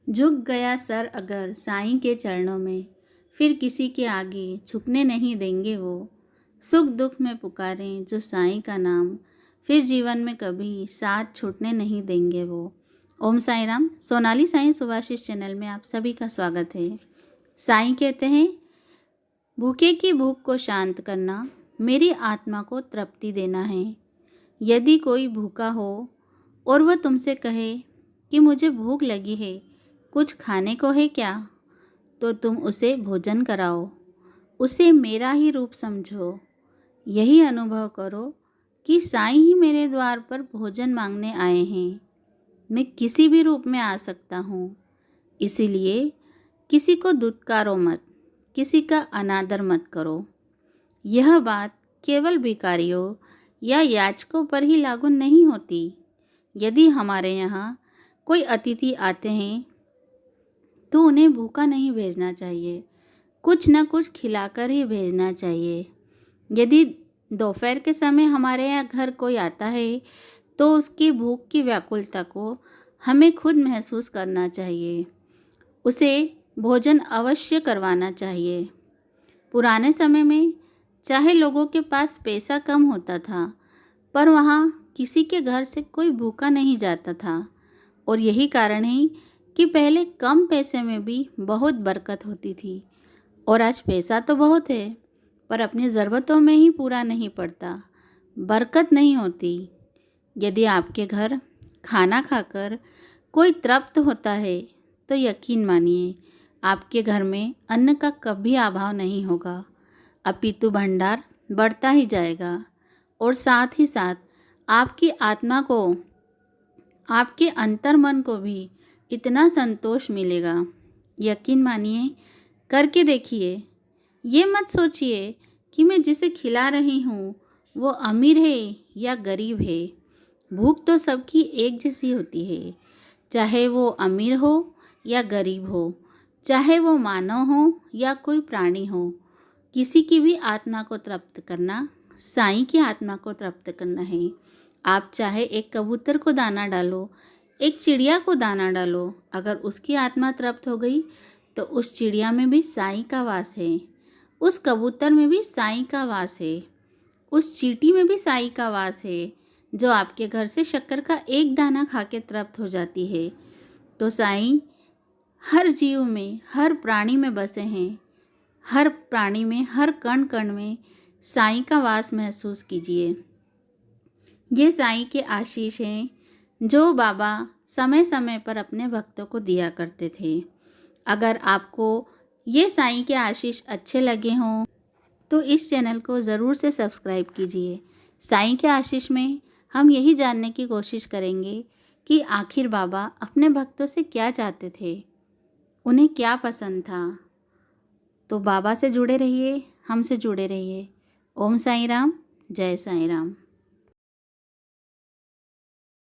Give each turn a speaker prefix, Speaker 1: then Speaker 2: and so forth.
Speaker 1: झुक गया सर अगर साईं के चरणों में, फिर किसी के आगे झुकने नहीं देंगे वो। सुख दुख में पुकारें जो साईं का नाम, फिर जीवन में कभी साथ छूटने नहीं देंगे वो। ओम साईं राम। सोनाली साईं सुभाषिस चैनल में आप सभी का स्वागत है। साईं कहते हैं, भूखे की भूख को शांत करना, मेरी आत्मा को तृप्ति देना है। यदि कोई भूखा हो और वह तुमसे कहे कि मुझे भूख लगी है, कुछ खाने को है क्या, तो तुम उसे भोजन कराओ। उसे मेरा ही रूप समझो। यही अनुभव करो कि साईं ही मेरे द्वार पर भोजन मांगने आए हैं। मैं किसी भी रूप में आ सकता हूँ, इसीलिए किसी को दुत्कारो मत, किसी का अनादर मत करो। यह बात केवल भिखारियों या याचकों पर ही लागू नहीं होती। यदि हमारे यहाँ कोई अतिथि आते हैं तो उन्हें भूखा नहीं भेजना चाहिए, कुछ न कुछ खिलाकर ही भेजना चाहिए। यदि दोपहर के समय हमारे यहाँ घर कोई आता है तो उसकी भूख की व्याकुलता को हमें खुद महसूस करना चाहिए। उसे भोजन अवश्य करवाना चाहिए। पुराने समय में चाहे लोगों के पास पैसा कम होता था, पर वहाँ किसी के घर से कोई भूखा नहीं जाता था। और यही कारण है कि पहले कम पैसे में भी बहुत बरकत होती थी। और आज पैसा तो बहुत है, पर अपनी ज़रूरतों में ही पूरा नहीं पड़ता, बरकत नहीं होती। यदि आपके घर खाना खाकर कोई तृप्त होता है तो यकीन मानिए आपके घर में अन्न का कभी अभाव नहीं होगा, अपितु भंडार बढ़ता ही जाएगा। और साथ ही साथ आपकी आत्मा को, आपके अंतर मन को भी इतना संतोष मिलेगा। यकीन मानिए, करके देखिए। ये मत सोचिए कि मैं जिसे खिला रही हूँ वो अमीर है या गरीब है। भूख तो सबकी एक जैसी होती है, चाहे वो अमीर हो या गरीब हो, चाहे वो मानव हो या कोई प्राणी हो। किसी की भी आत्मा को तृप्त करना साईं की आत्मा को तृप्त करना है। आप चाहे एक कबूतर को दाना डालो, एक चिड़िया को दाना डालो, अगर उसकी आत्मा तृप्त हो गई तो उस चिड़िया में भी साईं का वास है, उस कबूतर में भी साईं का वास है, उस चींटी में भी साईं का वास है जो आपके घर से शक्कर का एक दाना खा के तृप्त हो जाती है। तो साईं हर जीव में, हर प्राणी में बसे हैं। हर प्राणी में, हर कण कण में साईं का वास महसूस कीजिए। ये साईं के आशीष हैं जो बाबा समय समय पर अपने भक्तों को दिया करते थे। अगर आपको ये साईं के आशीष अच्छे लगे हों तो इस चैनल को ज़रूर से सब्सक्राइब कीजिए। साईं के आशीष में हम यही जानने की कोशिश करेंगे कि आखिर बाबा अपने भक्तों से क्या चाहते थे, उन्हें क्या पसंद था। तो बाबा से जुड़े रहिए, हमसे जुड़े रहिए। ओम साईं राम, जय साईं राम।